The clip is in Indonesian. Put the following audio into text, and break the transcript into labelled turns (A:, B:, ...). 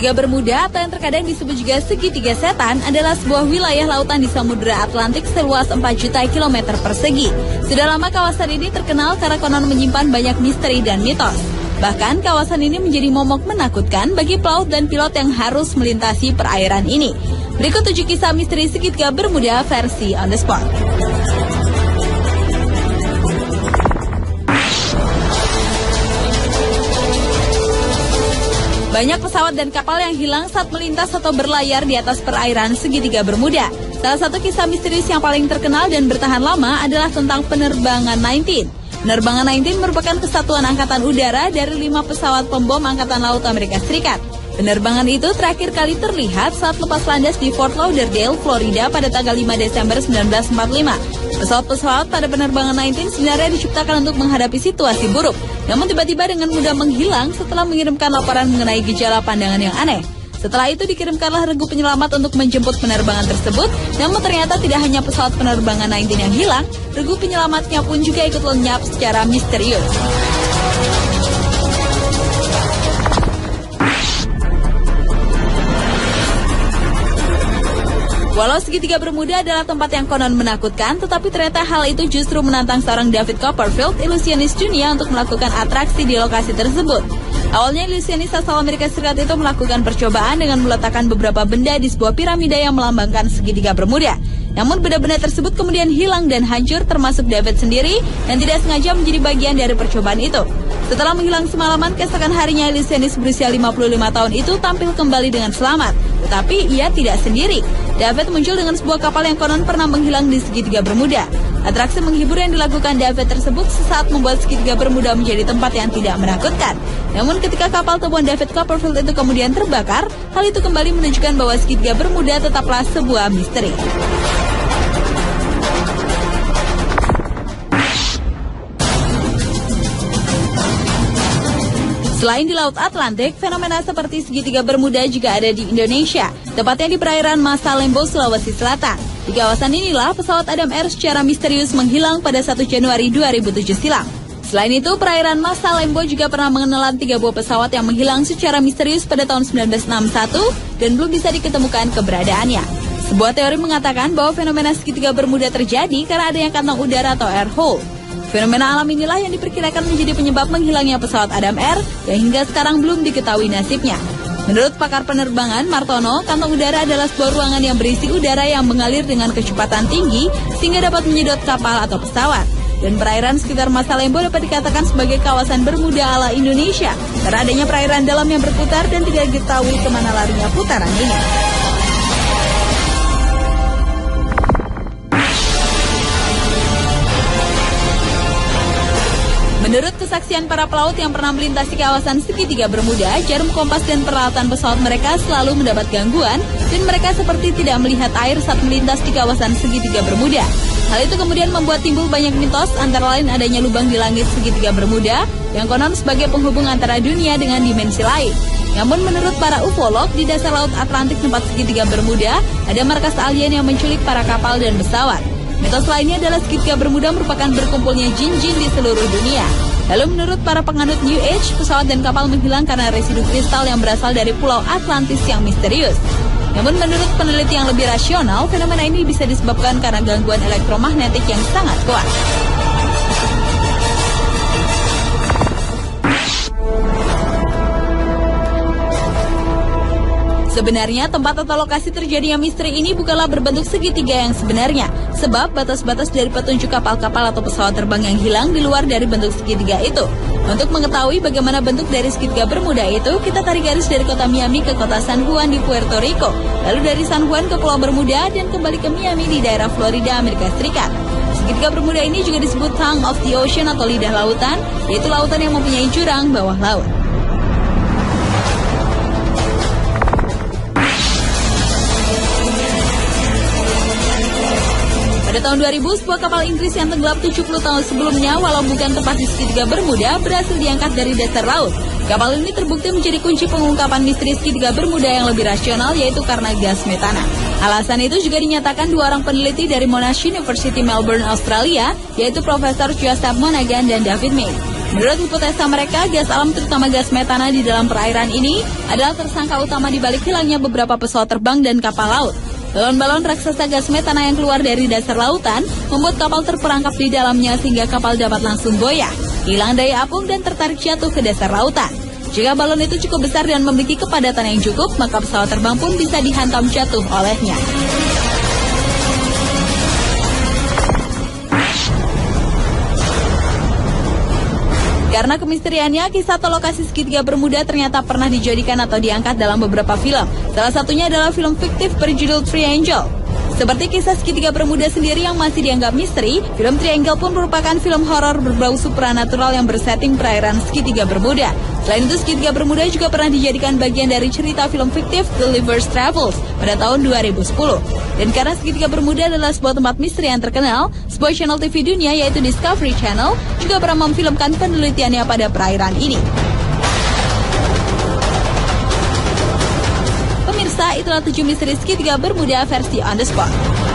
A: Segitiga Bermuda atau yang terkadang disebut juga segitiga setan adalah sebuah wilayah lautan di Samudra Atlantik seluas 4 juta kilometer persegi. Sudah lama kawasan ini terkenal karena konon menyimpan banyak misteri dan mitos. Bahkan kawasan ini menjadi momok menakutkan bagi pelaut dan pilot yang harus melintasi perairan ini. Berikut 7 kisah misteri Segitiga Bermuda versi On The Spot. Banyak pesawat dan kapal yang hilang saat melintas atau berlayar di atas perairan Segitiga Bermuda. Salah satu kisah misterius yang paling terkenal dan bertahan lama adalah tentang penerbangan 19. Penerbangan 19 merupakan kesatuan angkatan udara dari 5 pesawat pembom Angkatan Laut Amerika Serikat. Penerbangan itu terakhir kali terlihat saat lepas landas di Fort Lauderdale, Florida pada tanggal 5 Desember 1945. Pesawat-pesawat pada penerbangan 19 sebenarnya diciptakan untuk menghadapi situasi buruk, namun tiba-tiba dengan mudah menghilang setelah mengirimkan laporan mengenai gejala pandangan yang aneh. Setelah itu dikirimkanlah regu penyelamat untuk menjemput penerbangan tersebut, namun ternyata tidak hanya pesawat penerbangan 19 yang hilang, regu penyelamatnya pun juga ikut lenyap secara misterius. Walau Segitiga Bermuda adalah tempat yang konon menakutkan, tetapi ternyata hal itu justru menantang seorang David Copperfield, ilusionis dunia untuk melakukan atraksi di lokasi tersebut. Awalnya ilusionis asal Amerika Serikat itu melakukan percobaan dengan meletakkan beberapa benda di sebuah piramida yang melambangkan Segitiga Bermuda. Namun benda-benda tersebut kemudian hilang dan hancur, termasuk David sendiri, dan tidak sengaja menjadi bagian dari percobaan itu. Setelah menghilang semalaman, keesokan harinya ilusionis berusia 55 tahun itu tampil kembali dengan selamat. Tetapi ia tidak sendiri. David muncul dengan sebuah kapal yang konon pernah menghilang di Segitiga Bermuda. Atraksi menghibur yang dilakukan David tersebut sesaat membuat Segitiga Bermuda menjadi tempat yang tidak menakutkan. Namun ketika kapal temuan David Copperfield itu kemudian terbakar, hal itu kembali menunjukkan bahwa Segitiga Bermuda tetaplah sebuah misteri. Selain di Laut Atlantik, fenomena seperti Segitiga Bermuda juga ada di Indonesia, tepatnya di perairan Masa Lembo, Sulawesi Selatan. Di kawasan inilah pesawat Adam Air secara misterius menghilang pada 1 Januari 2007 silam. Selain itu, perairan Masa Lembo juga pernah menelan 3 buah pesawat yang menghilang secara misterius pada tahun 1961 dan belum bisa diketemukan keberadaannya. Sebuah teori mengatakan bahwa fenomena Segitiga Bermuda terjadi karena adanya kantong udara atau air hole. Fenomena alam inilah yang diperkirakan menjadi penyebab menghilangnya pesawat Adam Air yang hingga sekarang belum diketahui nasibnya. Menurut pakar penerbangan Martono, kantong udara adalah sebuah ruangan yang berisi udara yang mengalir dengan kecepatan tinggi sehingga dapat menyedot kapal atau pesawat. Dan perairan sekitar Masa Lembo dapat dikatakan sebagai kawasan Bermuda ala Indonesia karena adanya perairan dalam yang berputar dan tidak diketahui kemana larinya putaran ini. Menurut kesaksian para pelaut yang pernah melintasi kawasan Segitiga Bermuda, jarum kompas dan peralatan pesawat mereka selalu mendapat gangguan dan mereka seperti tidak melihat air saat melintas di kawasan Segitiga Bermuda. Hal itu kemudian membuat timbul banyak mitos, antara lain adanya lubang di langit Segitiga Bermuda yang konon sebagai penghubung antara dunia dengan dimensi lain. Namun menurut para ufolog, di dasar Laut Atlantik tempat Segitiga Bermuda ada markas alien yang menculik para kapal dan pesawat. Mitos lainnya adalah Segitiga Bermuda merupakan berkumpulnya jin-jin di seluruh dunia. Lalu menurut para penganut New Age, pesawat dan kapal menghilang karena residu kristal yang berasal dari Pulau Atlantis yang misterius. Namun menurut peneliti yang lebih rasional, fenomena ini bisa disebabkan karena gangguan elektromagnetik yang sangat kuat. Sebenarnya tempat atau lokasi terjadinya misteri ini bukanlah berbentuk segitiga yang sebenarnya, sebab batas-batas dari petunjuk kapal-kapal atau pesawat terbang yang hilang di luar dari bentuk segitiga itu. Untuk mengetahui bagaimana bentuk dari Segitiga Bermuda itu, kita tarik garis dari kota Miami ke kota San Juan di Puerto Rico, lalu dari San Juan ke Pulau Bermuda dan kembali ke Miami di daerah Florida, Amerika Serikat. Segitiga Bermuda ini juga disebut Tongue of the Ocean atau lidah lautan, yaitu lautan yang mempunyai jurang bawah laut. Pada tahun 2000, sebuah kapal Inggris yang tenggelam 70 tahun sebelumnya, walau bukan tepat di Segitiga Bermuda, berhasil diangkat dari dasar laut. Kapal ini terbukti menjadi kunci pengungkapan misteri Segitiga Bermuda yang lebih rasional, yaitu karena gas metana. Alasan itu juga dinyatakan dua orang peneliti dari Monash University Melbourne, Australia, yaitu Profesor Joseph Monaghan dan David May. Menurut hipotesa mereka, gas alam terutama gas metana di dalam perairan ini adalah tersangka utama di balik hilangnya beberapa pesawat terbang dan kapal laut. Balon-balon raksasa gas metana yang keluar dari dasar lautan membuat kapal terperangkap di dalamnya sehingga kapal dapat langsung goyah, hilang daya apung dan tertarik jatuh ke dasar lautan. Jika balon itu cukup besar dan memiliki kepadatan yang cukup, maka pesawat terbang pun bisa dihantam jatuh olehnya. Karena kemisteriannya, kisah atau lokasi segitiga Bermuda ternyata pernah dijadikan atau diangkat dalam beberapa film. Salah satunya adalah film fiktif berjudul Triangle. Seperti kisah segitiga Bermuda sendiri yang masih dianggap misteri, film Triangle pun merupakan film horor berbau supranatural yang bersetting perairan segitiga Bermuda. Selain itu, segitiga Bermuda juga pernah dijadikan bagian dari cerita film fiktif Gulliver's Travels pada tahun 2010. Dan karena segitiga Bermuda adalah sebuah tempat misteri yang terkenal, sebuah channel TV dunia yaitu Discovery Channel juga pernah memfilmkan penelitiannya pada perairan ini. Pemirsa, itulah 7 misteri segitiga Bermuda versi On The Spot.